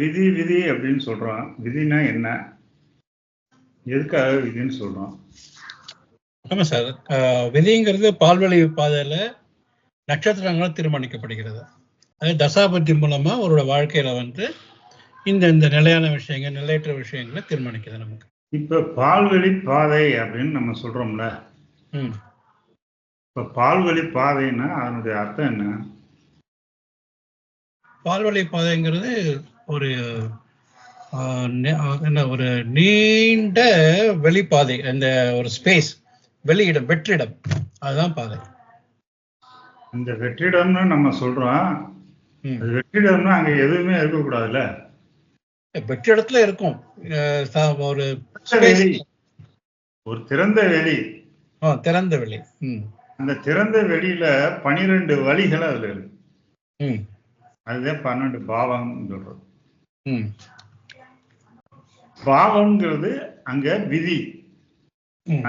விதி விதி அப்படின்னு சொல்றோம். விதினா என்ன? எதுக்காக விதின்னு சொல்றோம்? ஆமா சார், விதிங்கிறது பால்வழி பாதையில நட்சத்திரங்களால் தீர்மானிக்கப்படுகிறது. அது தசாபத்தி மூலமா அவரோட வாழ்க்கையில வந்து இந்த நிலையான விஷயங்கள், நிலையற்ற விஷயங்களை தீர்மானிக்குது நமக்கு. இப்ப பால்வழி பாதை அப்படின்னு நம்ம சொல்றோம்ல. இப்ப பால்வழி பாதைன்னா அதனுடைய அர்த்தம் என்ன? பால்வழி பாதைங்கிறது ஒரு ஒரு நீண்ட வெளிப்பாதை, அந்த ஒரு ஸ்பேஸ், வெளியிடம், வெற்றிடம், அதுதான் பாதை. இந்த வெற்றிடம்னு நம்ம சொல்றோம். அது வெற்றிடம்னா அங்க எதுவுமே இருக்கக்கூடாதுல்ல. வெற்றிடத்துல இருக்கும் ஒரு திறந்த வெளி. திறந்த வெளி. அந்த திறந்த வெளியில 12 வழிகள் அதுல இருக்கு. அதுதான் 12 பாவம் சொல்றது. பாவம்ங்கிறது அங்க விதி.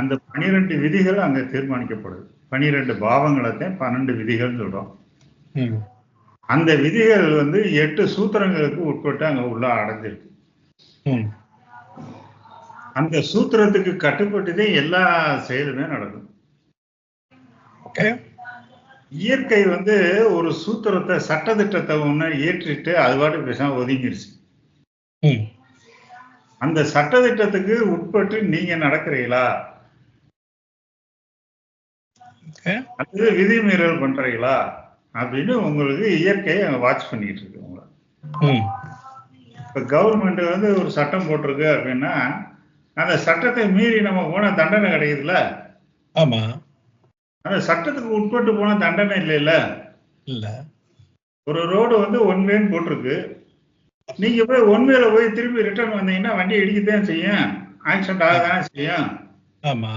அந்த 12 விதிகள் அங்க தீர்மானிக்கப்படுது. 12 பாவங்களைத்தான் 12 விதிகள் சொல்றோம். அந்த விதிகள் வந்து 8 சூத்திரங்களுக்கு உட்பட்டு அங்க உள்ள அடைஞ்சிருக்கு. அந்த சூத்திரத்துக்கு கட்டுப்பட்டுதே எல்லா செயலுமே நடக்கும். இயற்கை வந்து ஒரு சூத்திரத்தை, சட்டத்திட்டத்தை ஒண்ணு ஏற்றிட்டு அது பாட்டு பேசாம ஒதுங்கிருச்சு. அந்த சட்டத்திட்டத்துக்கு உட்பட்டு நீங்க நடக்கிறீங்களா அல்லது விதிமீறல் பண்றீங்களா அப்படின்னு உங்களுக்கு இயற்கையை வாட்ச் பண்ணிட்டு இருக்கு உங்களை. இப்ப கவர்மெண்ட் வந்து ஒரு சட்டம் போட்டிருக்கு அப்படின்னா அந்த சட்டத்தை மீறி நம்ம போன தண்டனை கிடைக்குதுல்ல. ஆமா, அந்த சட்டத்துக்கு உட்பட்டு போன தண்டனை இல்லைல்ல. இல்ல, ஒரு ரோடு வந்து ஒன் வேன்னு போட்டிருக்கு. நீங்க போய் ஒன்வேல போய் திரும்பி ரிட்டர்ன் வந்தீங்கன்னா வண்டி இடிக்கத்தான் செய்யும், ஆக்சிடென்ட் ஆகதானே செய்யும். ஆமா,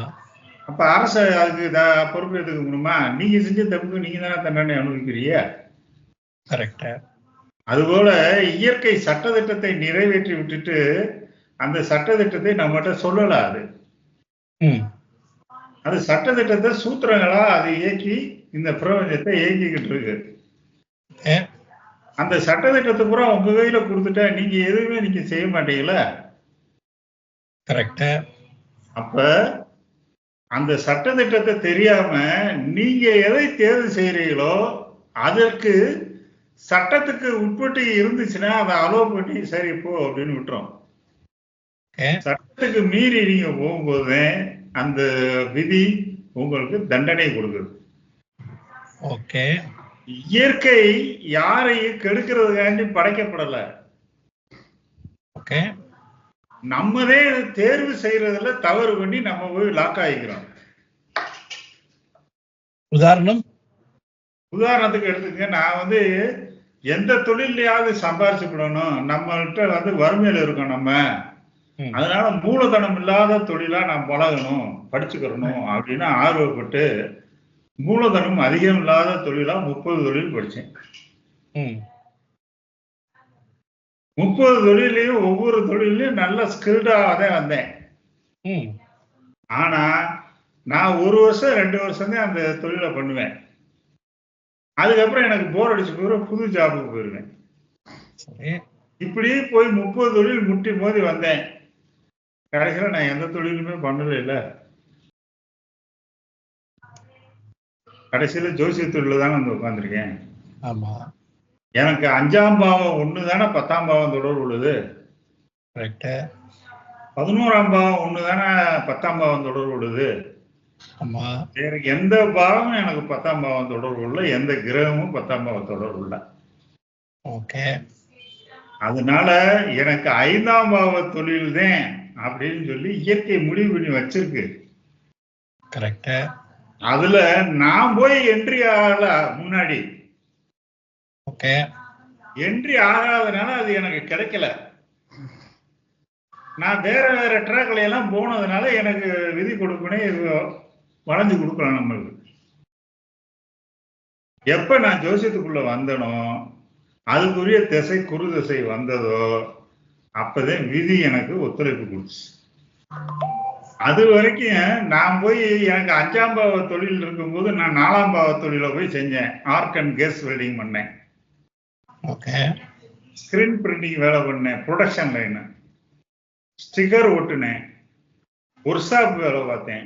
அப்ப அரசு அதுக்கு பொறுப்பு எடுத்துக்க முடியுமா? நீங்க செஞ்ச தப்புக்கு நீங்க தானே தண்டனை அனுபவிக்கிறீங்க. கரெக்டா. அதுபோல இயற்கை சட்டத்திட்டத்தை நிறைவேற்றி விட்டுட்டு அந்த சட்டத்திட்டத்தை நம்மகிட்ட சொல்லல. அது சட்டத்திட்டத்தை சூத்திரங்களா அது இயக்கி இந்த பிரபஞ்சத்தை இயக்கிக்கிட்டு இருக்கு. அந்த சட்டத்திட்டத்தை பூரா உங்க கையில கொடுத்துட்டா நீங்க எதுவுமே நீங்க செய்ய மாட்டீங்களா? கரெக்டா. அப்ப அந்த சட்டத்திட்டத்தை தெரியாம நீங்க எதை தேர்வு செய்யறீங்களோ அதற்கு சட்டத்துக்கு உட்பட்டு இருந்துச்சுன்னா அதை அலோவ் பண்ணி சரி போ அப்படின்னு விட்டுரும். சட்டத்துக்கு மீறி நீங்க போகும்போது அந்த விதி உங்களுக்கு தண்டனை கொடுக்குது. ஓகே. இயற்கை யாரையும் கெடுக்கிறதுக்காண்டி படைக்கப்படல. ஓகே. நம்மதே தேர்வு செய்யறதுல தவறு பண்ணி நம்ம போய் லாக் ஆகிக்கிறோம். உதாரணத்துக்கு எடுத்துக்க, நான் வந்து எந்த தொழிலையாவது சம்பாரிச்சுக்கணும், நம்மள்கிட்ட வந்து வறுமையில இருக்கோம் நம்ம, அதனால மூலதனம் இல்லாத தொழிலா நான் பழகணும், படிச்சுக்கிறணும் அப்படின்னு ஆர்வப்பட்டு மூலதனம் அதிகம் இல்லாத தொழிலா 30 தொழில் படிச்சேன். 30 தொழிலையும் ஒவ்வொரு தொழிலையும் நல்ல ஸ்கில்டாதான் வந்தேன். ஆனா நான் 1 வருஷம் 2 வருஷம் தான் அந்த தொழிலை பண்ணுவேன். அதுக்கப்புறம் எனக்கு போர் அடிச்சு போயிடும், புது ஜாபுக்கு போயிருவேன். இப்படி போய் 30 தொழில் முட்டி மோதி வந்தேன். கடைசியில நான் எந்த தொழிலுமே பண்ணல. இல்ல, கடைசியில ஜோசிய தொழில தானே வந்து உட்காந்துருக்கேன். ஆமா, எனக்கு 5ஆம் பாவம் 1 தானே 10ஆம் பாவம் தொடர்பு உள்ளது. 11ஆம் பாவம் 1 தானே 10ஆம் பாவம் தொடர்பு உள்ளது. ஆமா, வேற எந்த பாவமும் எனக்கு 10ஆம் பாவம் தொடர்பு உள்ள, எந்த கிரகமும் 10ஆம் பாவம் தொடர்பு உள்ள. ஓகே. அதனால எனக்கு 5ஆம் பாவ தொழில் தான் அப்படின்னு சொல்லி இயற்கை முடிவு பண்ணி வச்சிருக்கு. கரெக்டா. அதுல நான் போய் என்ட்ரி ஆகல முன்னாடி. ஓகே. என்ட்ரி ஆகாதனால அது எனக்கு கிடைக்கல. நான் வேற வேற ட்ராக்ல எல்லாம் போனதுனால எனக்கு விதி கொடுக்கணும், வளைஞ்சு கொடுக்கலாம் நம்மளுக்கு. எப்ப நான் ஜோசியத்துக்குள்ள வந்தனோ, அதுக்குரிய திசை குரு திசை வந்ததோ அப்பதான் விதி எனக்கு ஒத்துழைப்பு கொடுச்சு. அது வரைக்கும் நான் போய் எனக்கு 5ஆம் பாவ தொழில் இருக்கும்போது நான் 4ஆம் பாவ தொழில போய் செஞ்சேன். ஆர்க் அண்ட் கேஸ் வெல்டிங் பண்ணேன். ஓகே. ஸ்கிரீன் பிரிண்டிங் வேலை பண்ணேன், ப்ரொடக்ஷன் லைன், ஸ்டிக்கர் ஒட்டுனேன், ஒர்க் ஷாப் வேலை பார்த்தேன்,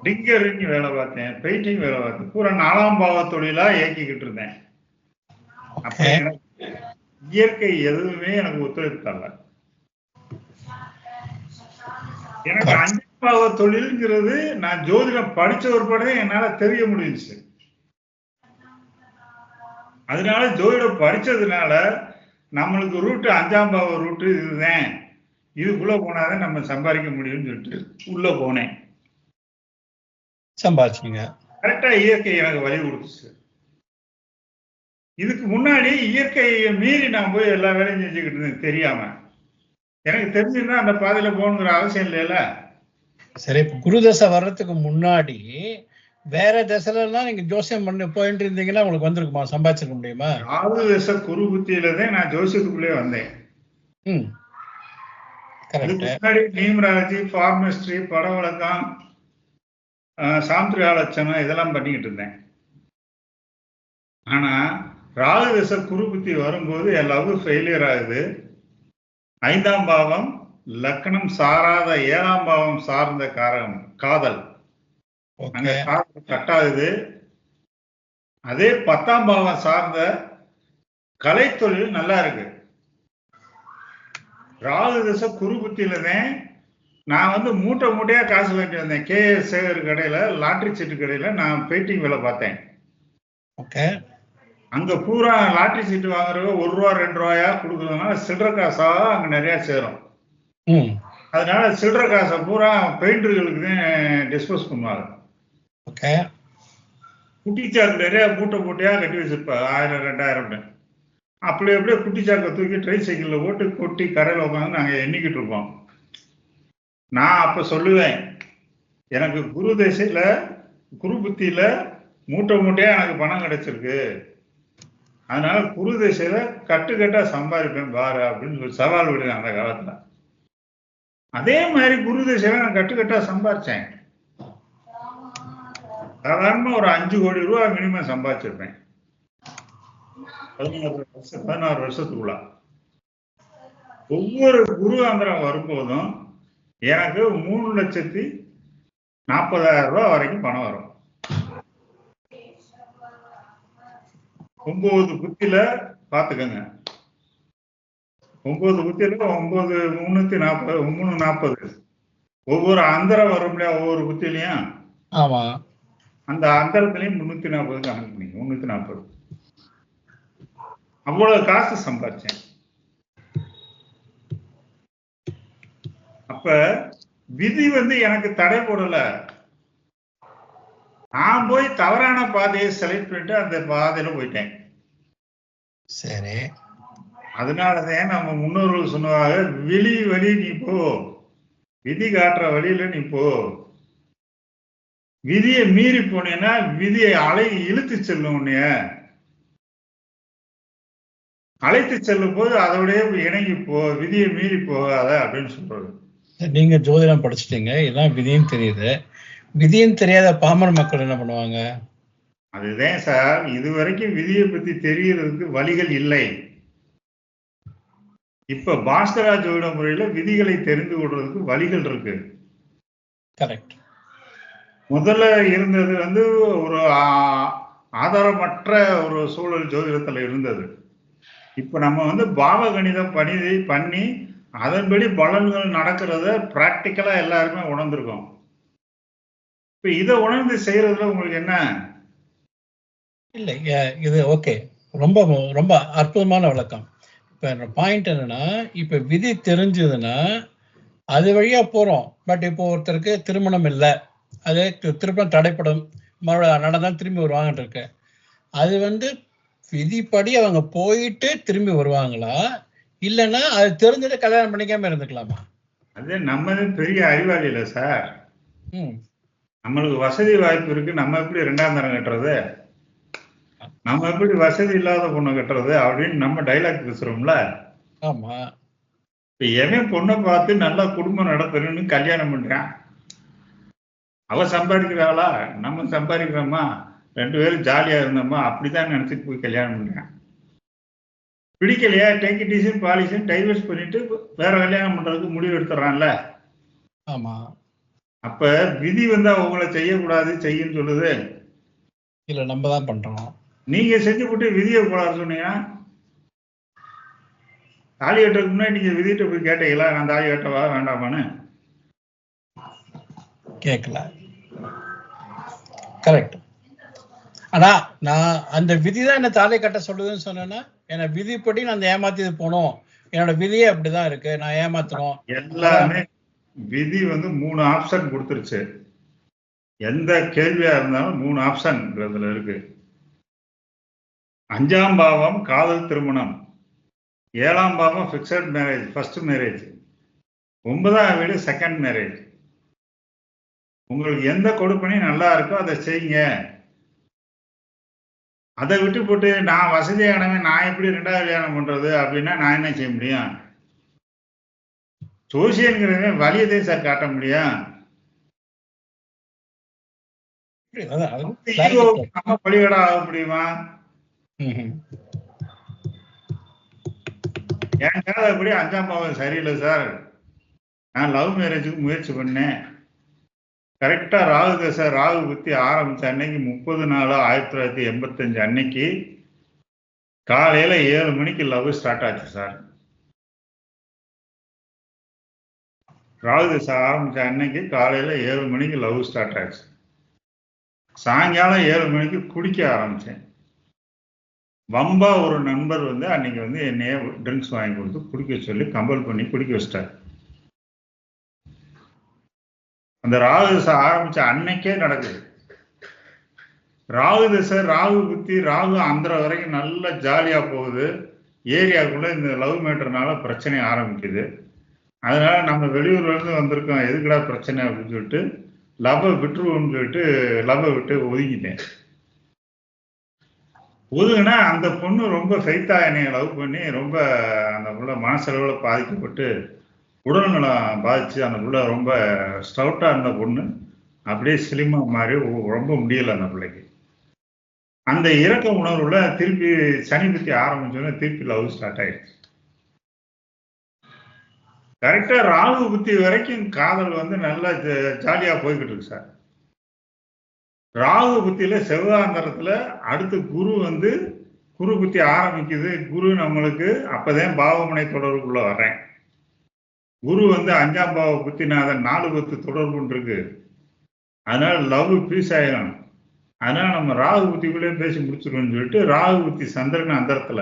டிங்கரிங் வேலை பார்த்தேன், பெயிண்டிங் வேலை பார்த்தேன். பூரா 4ஆம் பாவ தொழிலா இயக்கிக்கிட்டு இருந்தேன். அப்ப எனக்கு இயற்கை எதுவுமே எனக்கு ஒத்துழைப்பு தரல. எனக்கு 5ஆம் பாவ தொழில்ங்கிறது நான் ஜோதிடம் படிச்ச ஒரு படம் என்னால தெரிய முடிஞ்சுச்சு. அதனால ஜோதிடம் படிச்சதுனால நம்மளுக்கு ரூட்டு 5ஆம் பாவ ரூட்டு இதுதான், இதுக்குள்ள போனாதான் நம்ம சம்பாதிக்க முடியும்னு சொல்லிட்டு உள்ள போனேன். சம்பாதிச்சீங்க. கரெக்டா இயற்கை எனக்கு வழி கொடுத்துச்சு. இதுக்கு முன்னாடி இயற்கையை மீறி நான் போய் எல்லா வேலையும் செஞ்சுக்கிட்டு இருந்தேன் தெரியாம. எனக்கு தெரிஞ்சுன்னா அந்த பாதையில போகணுங்கிற அவசியம் இல்லைல்ல. சரி, இப்ப குரு தசை வர்றதுக்கு முன்னாடி வேற தசைல எல்லாம் நீங்க ஜோசியம் பண்ணி போயிட்டு இருந்தீங்கன்னா உங்களுக்கு வந்திருக்குமா, சம்பாதிச்சிருக்க முடியுமா? ராகு தசை குரு புத்தியில தான் நான் ஜோசியத்துக்குள்ளே வந்தேன். அதுக்கு முன்னாடி நியூமராலஜி, ஃபார்மஸ்ட்ரி, பட வழக்கம், சாம்பிரியாலட்சணம் இதெல்லாம் பண்ணிக்கிட்டு இருந்தேன். ஆனா ராகு தசை குரு புத்தி வரும்போது எல்லாவும் ஃபெயிலியர் ஆகுது. 5ஆம் பாவம் லக்னம் சாராத 7ஆம் பாவம் சார்ந்த காரகம் காதல், அங்க காதல் கட்டாகுது. அதே 10ஆம் பாவம் சார்ந்த கலைத்தொழில் நல்லா இருக்கு. ராகு தசை குரு புத்தியிலதான் நான் வந்து மூட்டை மூட்டையா காசு வேண்டி வந்தேன். KS சேகர் கடையில, லாட்டரி சீட்டு கடையில நான் பெயிண்டிங் வேலை பார்த்தேன். அங்க பூரா லாட்டரி சீட்டு வாங்குறவங்க 1 ரூபா 2 ரூபாயா கொடுக்குறதுனால சில்லற காசா அங்க நிறைய சேரும். அதனால சில்லற காசை பூரா பெயிண்டர்களுக்கு தான் டிஸ்போஸ் பண்ணுவாங்க. குட்டிச்சாக்கு நிறைய மூட்டையா கட்டி வச்சிருப்பாங்க, 1000 2000. அப்படி அப்படியே குட்டிச்சாக்கை தூக்கி ட்ரை சைக்கிள்ல போட்டு கொட்டி கடையில் உட்காந்து நாங்க எண்ணிக்கிட்டு இருப்போம். நான் அப்ப சொல்லுவேன், எனக்கு குரு தசையில குரு புத்தியில மூட்டையா எனக்கு பணம் கிடைச்சிருக்கு, அதனால குரு தசையில கட்டுக்கட்டா சம்பாதிப்பேன் பாரு அப்படின்னு சொல்லி சவால் விடுவேன் அந்த காலத்துல. அதே மாதிரி குரு தசையில நான் கட்டுக்கட்டா சம்பாதிச்சேன். சாதாரணமா ஒரு 5 கோடி ரூபாய் மினிமம் சம்பாதிச்சிருப்பேன் 16 வருஷத்துக்குள்ள. ஒவ்வொரு குரு ஆந்திரம் வரும்போதும் எனக்கு 3,40,000 ரூபாய் வரைக்கும் பணம் வரும். 9 புத்தியில பாத்துக்கங்க. 9 புத்தியில 340 ஒவ்வொரு அந்தரம் வரும் இல்லையா, ஒவ்வொரு புத்திலையும். ஆமா, அந்த அந்தரத்திலையும் 340 கணக்கு பண்ணிங்க. 340 அவ்வளவு காசு சம்பாதிச்சேன். அப்ப விதி வந்து எனக்கு தடை போடல. நான் போய் தவறான பாதையை செலக்ட் பண்ணிட்டு அந்த பாதையில போயிட்டேன். சரி, அதனாலதான் நம்ம முன்னோர்கள் சொன்னதாக வழி நீ போ, விதி காட்டுற வழியில நீ போ. விதியை மீறி போனேன்னா விதியை இழுத்து செல்லும். உன்னைய அழைத்து செல்லும் போது அதோடய இணங்கி போ, விதியை மீறி போகாத அப்படின்னு சொல்றது. நீங்க ஜோதிடம் படிச்சுட்டீங்க, இதான் விதியும் தெரியுது. விதியும் தெரியாத பாமர மக்கள் என்ன பண்ணுவாங்க? அதுதான் சார், இதுவரைக்கும் விதியை பத்தி தெரியறதுக்கு வழிகள் இல்லை. இப்ப பாஸ்கரா ஜோதிட முறையில விதிகளை தெரிந்து கொள்றதுக்கு வழிகள் இருக்கு. கரெக்ட். முதல்ல இருந்தது வந்து ஒரு ஆதாரமற்ற ஒரு சூழல் ஜோதிடத்துல இருந்தது. இப்ப நம்ம வந்து பாவ கணிதம் பண்ணி அதன்படி பலன்கள் நடக்கிறத பிராக்டிக்கலா எல்லாருமே உணர்ந்திருக்கோம். இப்ப இதை உணர்ந்து செய்யறதுல உங்களுக்கு என்ன? இல்லை, இது ஓகே, ரொம்ப ரொம்ப அற்புதமான விளக்கம். இப்ப பாயிண்ட் என்னன்னா, இப்ப விதி தெரிஞ்சதுன்னா அது வழியா போறோம். பட் இப்போ ஒருத்தருக்கு திருமணம் இல்லை, அது திருமணம் தடைப்படும், மறுபடியும் நடந்தால் திரும்பி வருவாங்கன்னு இருக்கு. அது வந்து விதிப்படி அவங்க போயிட்டு திரும்பி வருவாங்களா, இல்லைன்னா அது தெரிஞ்சுட்டு கல்யாணம் பண்ணிக்காம இருந்துக்கலாமா? அது நம்ம பெரிய அறிவாளி இல்லை சார். நம்மளுக்கு வசதி வாய்ப்பு இருக்கு, நம்ம எப்படி 2ஆம் தரம் கட்டுறது, நம்ம எப்படி வசதி இல்லாத பொண்ணை கட்டுறது அப்படின்னு நம்ம டைலாக் பேசுறோம்ல. ஆமா, இப்ப எவன் பொண்ணை பார்த்து நல்லா குடும்பம் நடத்தணும்னு கல்யாணம் பண்றான், அவ சம்பாதிக்கிறாளா நம்ம சம்பாதிக்கிறோமா, 2 பேரும் ஜாலியா இருந்தோமா அப்படிதான் நினைச்சிட்டு போய் கல்யாணம் பண்றான். பிடிக்கலையா டேக் இட் ஈஸி பாலிசின்னு டைவர்ஸ் பண்ணிட்டு வேற கல்யாணம் பண்றதுக்கு முடிவு எடுத்துறான்ல. ஆமா. அப்ப விதி வந்து அவங்கள செய்யக்கூடாது செய்யுன்னு சொல்லுது. இல்ல நம்ம தான் பண்றோம். நீங்க செஞ்சு போட்டு விதியை கூடாது சொன்னீங்கன்னா, தாலி கட்டுறதுக்கு முன்னாடி நீங்க விதிட்டு போய் கேட்டீங்களா நான் தாலி கட்டவா வேண்டாமான்னு? கேட்கல. கரெக்ட். ஆனா நான் அந்த விதி தான் என்ன தாலி கட்ட சொல்லுதுன்னு சொன்னேன்னா, என்ன விதிப்படி நான் அந்த ஏமாத்திட்டு போனோம், என்னோட விதியே அப்படிதான் இருக்கு, நான் ஏமாத்தணும். எல்லாமே விதி வந்து 3 ஆப்ஷன் கொடுத்துருச்சு. எந்த கேள்வியா இருந்தாலும் 3 ஆப்ஷன் இதுல இருக்கு. 5ஆம் பாவம் காதல் திருமணம், 7ஆம் பாவம் பிக்சட் மேரேஜ் ஃபர்ஸ்ட் மேரேஜ், 9ஆம் வீடு செகண்ட் மேரேஜ். உங்களுக்கு எந்த கொடுப்பனி நல்லா இருக்கோ அதை செய்யுங்க. அதை விட்டு போட்டு நான் வசதியானவன் நான் எப்படி 2வது கல்யாணம் பண்றது அப்படின்னா நான் என்ன செய்ய முடியும்? ஜோசியங்கிறவன் வழியதே சார் காட்ட முடியும். நம்ம வழிகடா ஆக முடியுமா? என் கால அப்படி 5ஆம் பாவம் சரியில்லை சார், நான் லவ் மேரேஜுக்கு முயற்சி பண்ணேன். கரெக்டா ராகு தசை ராகு புத்தி ஆரம்பிச்ச அன்னைக்கு 30/4/1985 அன்னைக்கு காலையில 7 மணிக்கு லவ் ஸ்டார்ட் ஆச்சு சார். ராகு தசை ஆரம்பிச்ச அன்னைக்கு காலையில 7 மணிக்கு லவ் ஸ்டார்ட் ஆச்சு. சாயங்காலம் 7 மணிக்கு குடிக்க ஆரம்பிச்சேன். வம்பா ஒரு நண்பர் வந்து அன்னைக்கு வந்து என்னைய ட்ரிங்க்ஸ் வாங்கி கொடுத்து குடிக்க சொல்லி கம்பல் பண்ணி குடிக்க வச்சிட்டார். அந்த ராகு தசை ஆரம்பிச்ச அன்னைக்கே நடக்குது. ராகு தசை ராகு புத்தி ராகு அந்தர வரைக்கும் நல்லா ஜாலியா போகுது. ஏரியாவுக்குள்ள இந்த லவ் மேட்டர்னால பிரச்சனை ஆரம்பிக்குது. அதனால நம்ம வெளியூர்ல இருந்து வந்திருக்கோம், எதுக்குடா பிரச்சனை அப்படின்னு சொல்லிட்டு லவ்வை விட்டுருவோம்னு சொல்லிட்டு லவ்வை விட்டு ஒதுங்கிட்டேன். ஒதுங்கினா அந்த பொண்ணு ரொம்ப ஃபெய்த்தா என்னைய லவ் பண்ணி ரொம்ப அந்த புள்ள மனசளவுல பாதிக்கப்பட்டு உடல்நலம் பாதிச்சு அந்த புள்ள ரொம்ப ஸ்டவுட்டா இருந்த பொண்ணு அப்படியே ஸ்லிமா மாறி ரொம்ப முடியல அந்த பிள்ளைக்கு. அந்த இறக்க உணர்வுல திருப்பி சனி புத்தி ஆரம்பிச்சோன்னா திருப்பி லவ் ஸ்டார்ட் ஆயிடுச்சு. கரெக்டா ராகு புத்தி வரைக்கும் காதல் வந்து நல்லா ஜாலியா போய்கிட்டு இருக்கு சார். ராகு புத்தியில செவ்வாந்தரத்துல அடுத்து குரு வந்து குரு புத்தி ஆரம்பிக்குது. குரு நம்மளுக்கு அப்பதான் பாவமனை தொடர்புக்குள்ள வர்றேன். குரு வந்து 5ஆம் பாவ புத்திநாதன் 4 10 தொடர்புன்னு இருக்கு. அதனால லவ் பீஸ் ஆயிடும். அதனால நம்ம ராகு புத்திக்குள்ளேயே பேசி முடிச்சிருவோம்னு சொல்லிட்டு ராகு புத்தி சந்திரன் அந்தரத்துல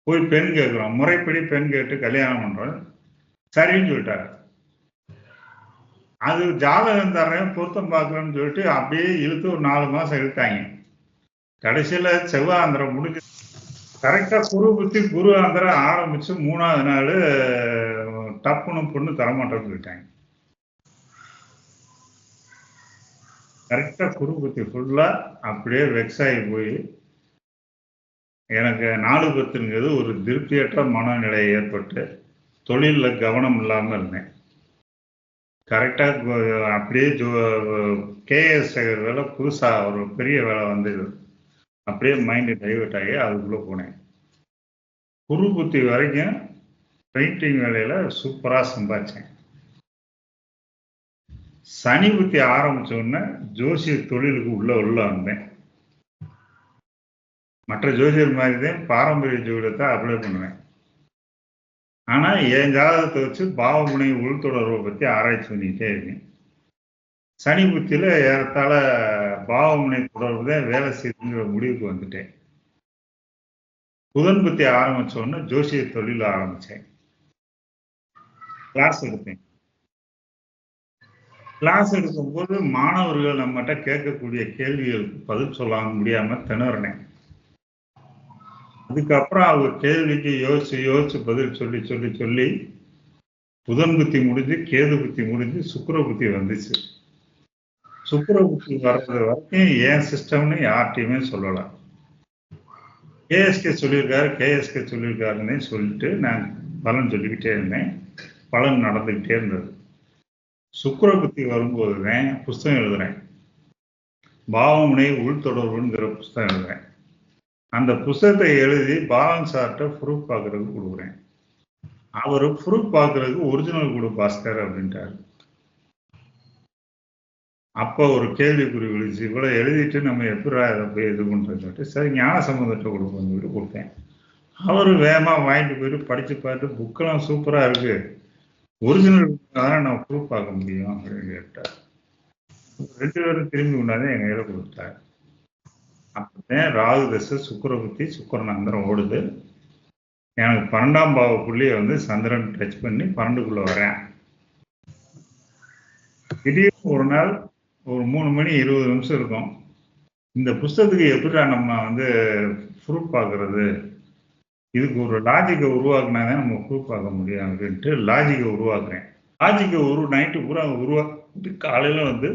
போய் பெண் கேட்கிறோம். முறைப்படி பெண் கேட்டு கல்யாணம் பண்றோம். சரின்னு சொல்லிட்டாரு. அது ஜாதகம் தர்றேன் பொருத்தம் பார்க்கணும்னு சொல்லிட்டு அப்படியே இழுத்து ஒரு 4 மாசம் இழுத்தாங்க. கடைசியில செவ்வாந்திரம் முடிஞ்சு கரெக்டா குரு புத்தி குரு ஆந்திரம் ஆரம்பிச்சு 3வது நாள் டப்புன்னு பொண்ணு தரமாட்டோம்னு சொல்லிட்டாங்க. கரெக்டா குரு புத்தி ஃபுல்லா அப்படியே வெக்ஸ் ஆகி போய் எனக்கு 4 10ங்கிறது ஒரு திருப்தியற்ற மனநிலை ஏற்பட்டு தொழில்ல கவனம் இல்லாம இருந்தேன். கரெக்டா அப்படியே கேஎஸ் வேலை புதுசா ஒரு பெரிய வேலை வந்தது. அப்படியே மைண்டு டைவர்ட் ஆகி அதுக்குள்ள போனேன். குரு புத்தி வரைக்கும் பெயிண்டிங் வேலையில சூப்பரா சம்பாதிச்சேன். சனி புத்தி ஆரம்பிச்ச உடனே ஜோசிய தொழிலுக்கு உள்ள வந்தேன். மற்ற ஜோசியர் மாதிரி தான் பாரம்பரிய ஜோதிடத்தை அப்ளை பண்ணுவேன். ஆனா என் ஜாதகத்தை வச்சு பாவமுனை உள்தொடர்பை பத்தி ஆராய்ச்சி பண்ணிக்கிட்டே இருக்கேன். சனி புத்தியில ஏறத்தாழ பாவமுனை தொடர்பு தான் வேலை செய்யுங்கிற முடிவுக்கு வந்துட்டேன். புதன் புத்தி ஆரம்பிச்ச உடனே ஜோசிய தொழில் ஆரம்பிச்சேன். கிளாஸ் எடுத்தேன். கிளாஸ் எடுக்கும்போது மாணவர்கள் நம்மகிட்ட கேட்கக்கூடிய கேள்விகளுக்கு பதில் சொல்லாம முடியாம திணறினேன். அதுக்கப்புறம் அவங்க கேள்விக்கு யோசிச்சு பதில் சொல்லி புதன் புத்தி முடிஞ்சு கேது புத்தி முடிஞ்சு சுக்கிர புத்தி வந்துச்சு. சுக்கிர புத்தி வர்றது வரைக்கும் ஏன் சிஸ்டம்னு யார்கிட்டையுமே சொல்லலாம். கேஎஸ்கே சொல்லியிருக்காருன்னு சொல்லிட்டு நான் பலன் சொல்லிக்கிட்டே இருந்தேன். பலன் நடந்துகிட்டே இருந்தது. சுக்கிர புத்தி வரும்போது தான் புஸ்தகம் எழுதுறேன். பாவமுனை உள்தொடர்புங்கிற புஸ்தகம் எழுதுறேன். அந்த புஸ்தகத்தை எழுதி பாலன் சார்கிட்ட ப்ரூஃப் பார்க்கறதுக்கு கொடுக்குறேன். அவர் ப்ரூஃப் பார்க்கறதுக்கு ஒரிஜினல் கொடு பாஸ்கர் அப்படின்ட்டாரு. அப்போ ஒரு கேள்விக்குறி விழுச்சு, இவ்வளவு எழுதிட்டு நம்ம எப்படா இதை போய் இது பண்றோம்னு சொல்லிட்டு சரி ஞான சம்பந்தத்தை கொடுப்போம்னு சொல்லிட்டு கொடுத்தேன். அவரு வேகமா வாங்கிட்டு போயிட்டு படிச்சு பார்த்து புக்கெல்லாம் சூப்பரா இருக்கு, ஒரிஜினல் தான் நம்ம ப்ரூஃப் பார்க்க முடியும் அப்படின்னு கேட்டார். 2 பேரும் திரும்பி கொண்டாந்து எங்க கையில கொடுத்தாரு. அப்பதான் ராகு தசை சுக்கிர புத்தி சுக்கிரன் அந்தரம் ஓடுது. எனக்கு 12ஆம் பாவ புள்ளியை வந்து சந்திரன் டச் பண்ணி 12க்குள்ள வரேன். திடீர்னு ஒரு நாள் ஒரு 3 மணி 20 நிமிஷம் இருக்கும். இந்த புஸ்தகத்துக்கு எப்படிடா நம்ம வந்து ப்ரூஃப் பார்க்கறது, இதுக்கு ஒரு லாஜிக்கை உருவாக்குனாதான் நம்ம ப்ரூஃப் பார்க்க முடியும் அப்படின்ட்டு லாஜிக்கை உருவாக்குறேன். லாஜிக்கை நைட்டு பூரா உருவாக்கிட்டு காலையில வந்து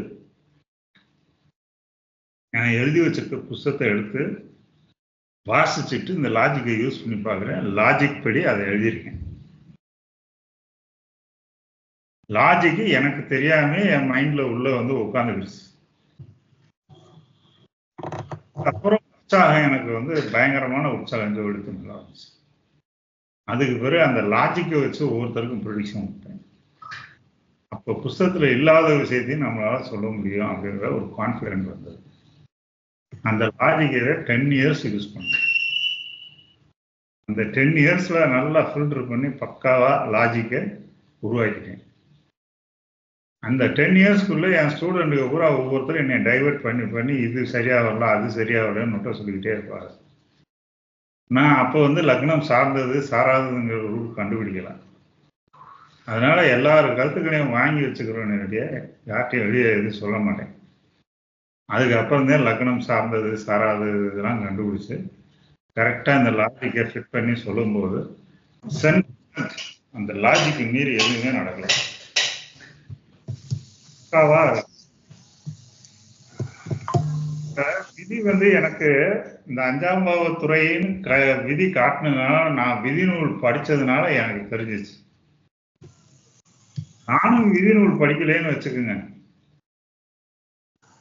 நான் எழுதி வச்சிருக்க புஸ்தகத்தை எடுத்து வாசிச்சுட்டு இந்த லாஜிக்கை யூஸ் பண்ணி பார்க்குறேன். லாஜிக் படி அதை எழுதியிருக்கேன். லாஜிக்கு எனக்கு தெரியாம என் மைண்ட்ல உள்ள வந்து உட்காந்துக்கிடுச்சு. அப்புறம் உற்சாகம் எனக்கு வந்து பயங்கரமான உற்சாகம் எடுத்து நல்லா இருந்துச்சு. அதுக்கு பிறகு அந்த லாஜிக்கை வச்சு ஒவ்வொருத்தருக்கும் ப்ரொடிக்ஷன் கொடுத்தேன். அப்போ புஸ்தகத்துல இல்லாத விஷயத்தையும் நம்மளால சொல்ல முடியும் அப்படிங்கிற ஒரு கான்ஃபிடென்ட் வந்தது. அந்த லாஜிக்கை 10 இயர்ஸ் யூஸ் பண்ணேன். அந்த 10 இயர்ஸ்ல நல்லா ஃபில்டர் பண்ணி பக்காவா லாஜிக்கை உருவாக்கிட்டேன். அந்த 10 இயர்ஸ்க்குள்ள என் ஸ்டூடெண்ட்டுக்கு பூரா ஒவ்வொருத்தரும் என்னை டைவெர்ட் பண்ணி பண்ணி இது சரியா வரல அது சரியா வரலன்னு மட்டும் சொல்லிக்கிட்டே இருப்பாரு. நான் அப்போ வந்து லக்னம் சார்ந்தது சாராததுங்கிற ரூல் கண்டுபிடிக்கலாம். அதனால எல்லாரும் கருத்துக்களையும் வாங்கி வச்சுக்கிறோம். நேரடியாக யார்ட்டையும் வெளியே எதுவும் சொல்ல மாட்டேன். அதுக்கப்புறம் தான் லக்னம் சார்ந்தது சாராதது இதெல்லாம் கண்டுபிடிச்சு கரெக்டாக அந்த லாஜிக்கை ஃபிட் பண்ணி சொல்லும்போது அந்த லாஜிக்கு மீறி எதுவுமே நடக்கல. விதி வந்து எனக்கு இந்த 5ஆம் பாவ துறைன்னு விதி காட்டினதுனால நான் விதி நூல் படிச்சதுனால எனக்கு தெரிஞ்சிச்சு. நானும் விதி நூல் படிக்கலன்னு வச்சுக்கோங்க,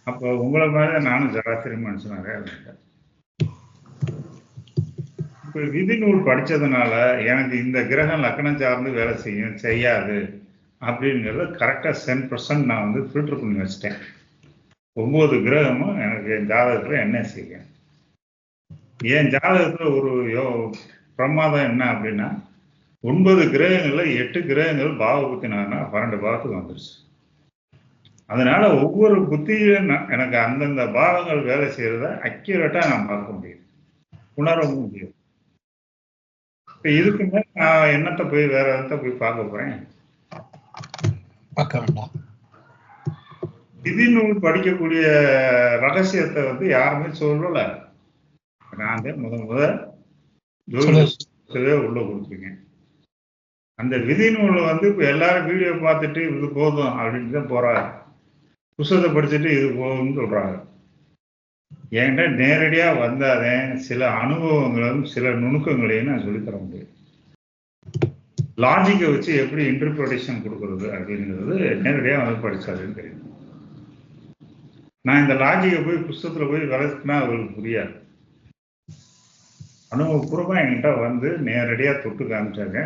அப்போ உங்களை மாதிரி நானும் சராசரி மனுஷனாக இருந்தேன். இப்ப விதி நூல் படிச்சதுனால எனக்கு இந்த கிரகம் லக்னம் சார்ந்து வேலை செய்யும் செய்யாது அப்படிங்கிறத கரெக்டா 10% நான் வந்து ஃபில்டர் பண்ணி வச்சுட்டேன். 9 கிரகமும் எனக்கு என் ஜாதகத்துல என்ன செய்யும். என் ஜாதகத்துல ஒரு பிரமாதம் என்ன அப்படின்னா 9 கிரகங்கள்ல 8 கிரகங்கள் பாவ புத்தினாருன்னா 12 பாவத்துக்கு வந்துருச்சு. அதனால ஒவ்வொரு புத்தியிலும் எனக்கு அந்தந்த பாவங்கள் வேலை செய்யறத அக்யூரேட்டா நான் பார்க்க முடியும், உணரவும் முடியும். இப்ப இதுக்கு மேல நான் என்னத்தை போய் வேற இடத்த போய் பார்க்க போறேன்? பார்க்க வேண்டாம். விதி நூல் படிக்கக்கூடிய ரகசியத்தை வந்து யாருமே சொல்லல. நான் முதல் உள்ள கொடுத்துருக்கேன். அந்த விதி நூலை வந்து இப்ப எல்லாரும் வீடியோ பார்த்துட்டு இது போதும் அப்படின்னு தான் போறாங்க. புத்தகத்தை படிச்சுட்டு இது போதும்னு சொல்றாங்க. என்கிட்ட நேரடியா வந்தாதே சில அனுபவங்களும் சில நுணுக்கங்களையும் நான் சொல்லித்தர முடியும். லாஜிக்கை வச்சு எப்படி இன்டர்பிரேஷன் கொடுக்கறது அப்படிங்கிறது நேரடியா வந்து படிச்சாருன்னு தெரியும். நான் இந்த லாஜிக்கை போய் புத்தகத்துல போய் வளர்த்துனா அவருக்கு புரியாது. அனுபவபூர்வமா என்கிட்ட வந்து நேரடியா தொட்டு காமிச்சாங்க.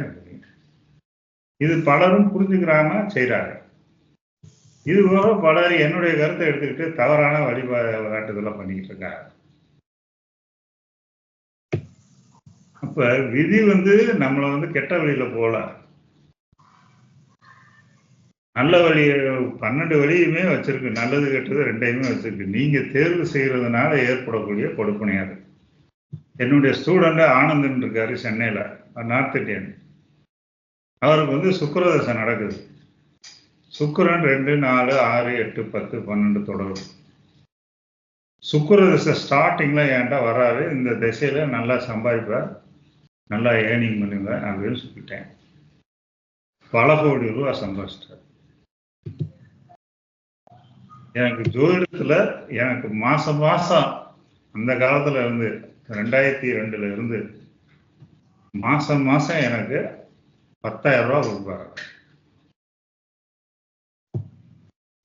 இது பலரும் புரிஞ்சுக்கிறாம செய்யறாங்க. இது போக பலர் என்னுடைய கருத்தை எடுத்துக்கிட்டு தவறான வழிபாட்டுதலை பண்ணிக்கிட்டு இருக்காங்க. அப்ப விதி வந்து நம்மளை வந்து கெட்ட வழியில போல, நல்ல வழிய 12 வழியுமே வச்சிருக்கு, நல்லது கெட்டது 2யுமே வச்சிருக்கு. நீங்க தேர்வு செய்யறதுனால ஏற்படக்கூடிய கொடுப்பனையாது. என்னுடைய ஸ்டூடெண்ட் ஆனந்தன் இருக்காரு சென்னையில, நார்த் இந்தியன். அவருக்கு வந்து சுக்கிரதசை நடக்குது. சுக்கிரன் 2, 4, 6, 8, 10, 12 தொடரும். சுக்கிரதசை ஸ்டார்டிங்ல என்கிட்ட வர்றாரு. இந்த திசையில நல்லா சம்பாதிப்பார், நல்லா ஏர்னிங் பண்ணுங்க அப்படின்னு சொல்லிட்டேன். பல கோடி ரூபா சம்பாதிச்சிட்டார். எனக்கு ஜோதிடத்துல எனக்கு மாசம் மாசம் அந்த காலத்துல இருந்து 2002ல இருந்து மாசம் மாசம் எனக்கு 10,000 ரூபா கொடுப்பாரு.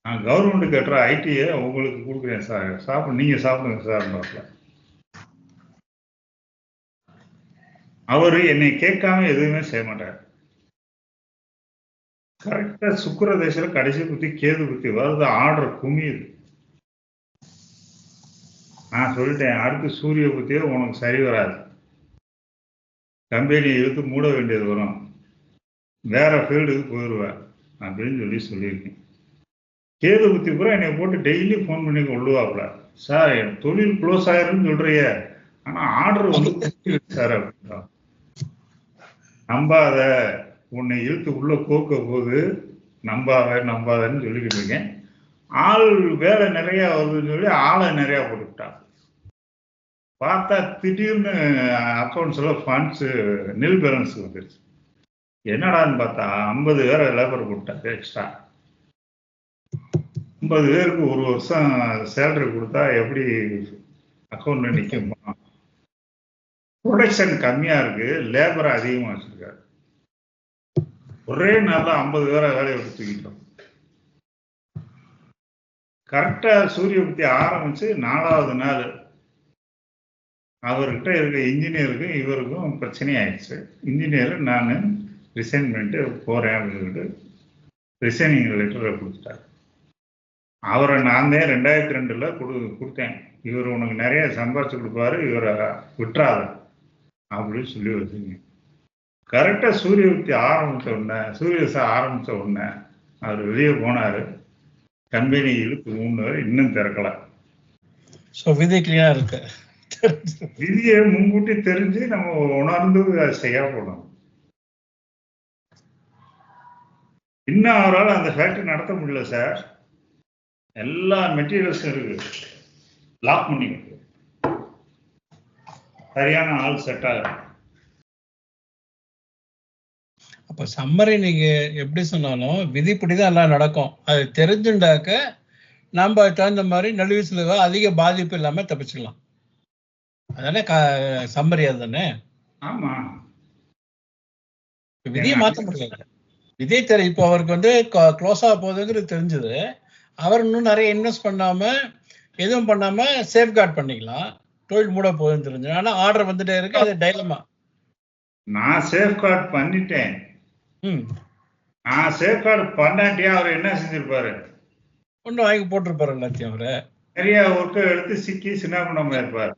நான் கவர்மெண்ட் கட்டுற ஐடியை உங்களுக்கு கொடுக்குறேன் சார், நீங்க சாப்பிடுங்க சார். அவரு என்னை கேட்காம எதுவுமே செய்ய மாட்டார். கரெக்டா சுக்கிர தசையில கடைசி புத்தி கேது புத்தி வருது, ஆர்டர் குமியுது. நான் சொல்லிட்டேன், அடுத்து சூரிய புத்தியே உனக்கு சரி வராது, கம்பெனி இழுத்து மூட வேண்டியது வரும், வேற ஃபீல்டுக்கு போயிடுவேன் அப்படின்னு சொல்லியிருக்கேன். கேது புத்தி கூட என்னை போட்டு டெய்லி ஃபோன் பண்ணி கொள்ளுவாப்புல, சார் என் தொழில் க்ளோஸ் ஆயிருன்னு சொல்றிய, ஆனா ஆர்டர் வந்து சார் அப்படின்னா, நம்பாத, உன்னை இழுத்து உள்ள கோக்க போது, நம்பாதன்னு சொல்லிக்கிட்டு இருக்கேன். ஆள் வேலை நிறைய வருதுன்னு சொல்லி ஆளை நிறைய போட்டுக்கிட்டான். பார்த்தா திடீர்னு அக்கௌண்ட்ஸ்ல ஃபண்ட்ஸ் நில் பேலன்ஸ் வந்துருச்சு. என்னடான்னு பார்த்தா 50 பேரை லேபர் போட்டாரு எக்ஸ்ட்ரா. 50 பேருக்கு ஒரு வருஷம் சேலரி கொடுத்தா எப்படி அக்கௌண்ட்ல நிற்குமா? ப்ரொடக்ஷன் கம்மியா இருக்கு, லேபர் அதிகமா வச்சிருக்காரு. ஒரே நாள்ல 50 பேரை வேலையை விட்டு தூக்கிட்டோம். கரெக்டா சூரிய புத்தி ஆரம்பிச்சு 4வது நாள் அவர்கிட்ட இருக்க இன்ஜினியருக்கும் இவருக்கும் பிரச்சனை ஆயிடுச்சு. இன்ஜினியர் நான் ரிசைன் பண்ணிட்டு போறேன் அப்படின்னு சொல்லிட்டு ரிசைனிங் லெட்டரை கொடுத்துட்டார். அவரை நான் தான் 2002 கொடுத்தேன், இவர் உனக்கு நிறைய சம்பாரிச்சு கொடுப்பாரு, இவரை விட்டுறாத அப்படின்னு சொல்லி வச்சுங்க. கரெக்டா சூரிய புத்தி ஆரம்பிச்ச உடனே அவர் வெளியே போனாரு. கம்பெனி இழுத்து 3 வரை இன்னும் திறக்கல. விதி கிளியா இருக்கு. விதியை முன்கூட்டி தெரிஞ்சு நம்ம உணர்ந்து அதை செய்ய போனோம். இன்னும் அவரால் அந்த ஃபேக்டரி நடத்த முடியல சார். எல்லா மெட்டீரியல்ஸும் இருக்கு, லாக் பண்ணிக்கிட்டு சரியான ஆள் செட் ஆகும். அப்ப சம்மரி நீங்க எப்படி சொன்னாலும் விதிப்படிதான் எல்லாம் நடக்கும். அது தெரிஞ்சுண்டாக்க நம்ம தகுந்த மாதிரி நடுவு செலவு அதிக பாதிப்பு இல்லாம தப்பிச்சுக்கலாம். அதானே சம்மரி? அதுதானே? ஆமா, விதியை மாற்ற முடியல. விதியை தெரியும். இப்போ அவருக்கு வந்து க்ளோஸ் ஆக போகுதுங்கிறது தெரிஞ்சது, அவர் இன்னும் நிறைய இன்வெஸ்ட் பண்ணாம எதுவும் பண்ணாம சேஃப்கார்ட் பண்ணிக்கலாம், தொழில் மூட போகுதுன்னு தெரிஞ்சு. ஆனா ஆர்டர் வந்துட்டே இருக்கு, அது டைலமா. நான் சேஃப்கார்ட் பண்ணிட்டேன். நான் சேஃப்கார்ட் பண்ணாட்டியா அவர் என்ன செஞ்சிருப்பாரு? ஒண்ணு வாங்கி போட்டிருப்பாரு எல்லாத்தையும். அவரு நிறைய ஒர்க்கை எடுத்து சிக்கி சின்னாபனமா இருப்பாரு.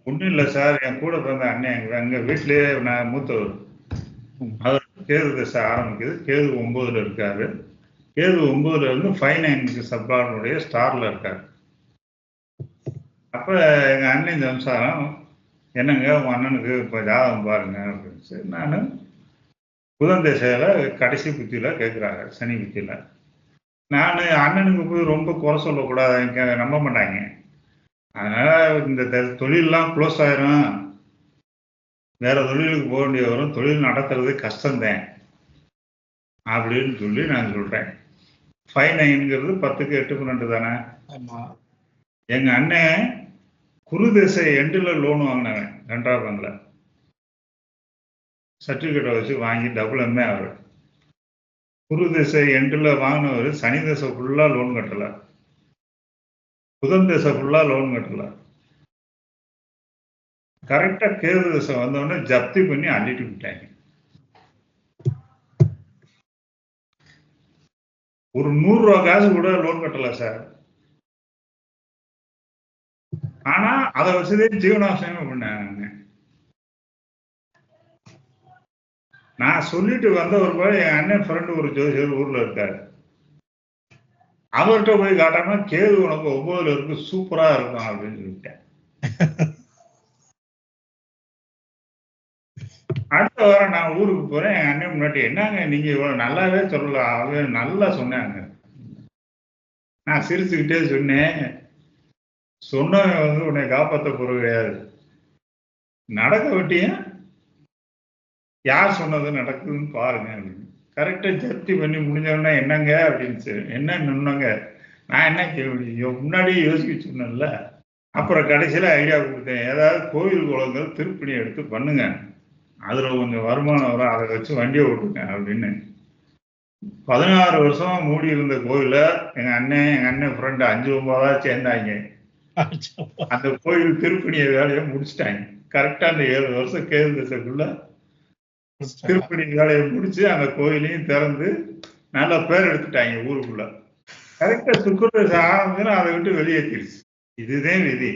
ஒன்றும் இல்லை சார், என் கூட பிறந்த அண்ணன் எங்க வீட்டிலேயே நான் மூத்தவர். அவர் கேது தசை ஆரம்பிக்குது, கேது 9ல் இருக்காரு. கேது 9ல் இருந்து 5-9 சப்ளானுடைய ஸ்டார்ல இருக்காரு. அப்ப எங்க அண்ணன் சம்சாரம், என்னங்க உங்க அண்ணனுக்கு இப்ப ஜாதகம் பாருங்க அப்படின்னு நான் புதன் திசையில கடைசி புத்தியில கேட்குறாங்க, சனி புத்தியில. நான் அண்ணனுக்கு போய் ரொம்ப குறை சொல்லக்கூடாது, நம்ப மாட்டாங்க. அதனால இந்த தொழிலெல்லாம் க்ளோஸ் ஆயிரும், வேற தொழிலுக்கு போக வேண்டிய வரும், தொழில் நடத்துறது கஷ்டம்தான் அப்படின்னு சொல்லி நான் சொல்றேன். 5-9ங்கிறது 10க்கு 8-12 தானே. எங்க அண்ணன் குரு திசை எண்டில் லோன் வாங்கினவன், 2ஆம் பேங்க்ல சர்டிபிகேட்டை வச்சு வாங்கி டபுள் எம்ஏ. அவர் குரு திசை எண்டில் வாங்கினவர் சனி திசை ஃபுல்லா லோன் கட்டல, புதன் திசை ஃபுல்லா லோன் கட்டல. கரெக்டா கேது திசை வந்தோடனே ஜப்தி பண்ணி அள்ளிட்டு விட்டாங்க. ஒரு 100 ரூபா காசு கூட லோன் கட்டல சார். ஆனா அதை வச்சுதே ஜீவனாசனம் பண்ணாங்க. நான் சொல்லிட்டு வந்த ஒரு போய் என் அண்ணன் ஃப்ரெண்டு ஒரு ஜோசியர் ஊர்ல இருக்காரு, அவர்கிட்ட போய் காட்டாம கேது உனக்கு 9ல் இருக்கு, சூப்பரா இருக்கும் அப்படின்னு சொல்லிட்டேன். அடுத்த வாரம் நான் ஊருக்கு போறேன். என் அண்ணன் முன்னாடி, என்னங்க நீங்க இவ்வளவு நல்லாவே சொல்லல, அவங்க நல்லா சொன்னாங்க. நான் சிரிச்சுக்கிட்டே சொன்னேன், சொன்னவன் வந்து உன்னை காப்பாற்ற போறது கிடையாது, நடக்க வெட்டியும் யார் சொன்னது நடக்குதுன்னு பாருங்க அப்படின்னு. கரெக்டா ஜப்தி பண்ணி முடிஞ்சோடனே என்னங்க அப்படின்னு, என்ன நின்னாங்க, நான் என்ன முன்னாடியே யோசிக்க சொன்னேன்ல. அப்புறம் கடைசியில ஐடியா கொடுத்தேன், ஏதாவது கோவில் குளங்கள் திருப்பணி எடுத்து பண்ணுங்க, அதுல கொஞ்சம் வருமானம் வரும், அதை வச்சு வண்டியை ஓட்டுங்க அப்படின்னு. 16 வருஷமா மூடி இருந்த கோயில எங்க அண்ணன் ஃப்ரெண்டு 5-9 சேர்ந்தாங்க. அந்த கோயில் திருப்பணிய வேலையை முடிச்சுட்டாங்க. கரெக்டா அந்த 7 வருஷம் கேது தசைக்குள்ள திருப்பணி வேலையை முடிச்சு அந்த கோயிலையும் திறந்து நல்ல பேர் எடுத்துட்டாங்க ஊருக்குள்ள. கரெக்டா சுக்கிர தசை ஆரம்பிச்சுன்னா அதை விட்டு வெளியேற்றிருச்சு. இதுதான் விதி.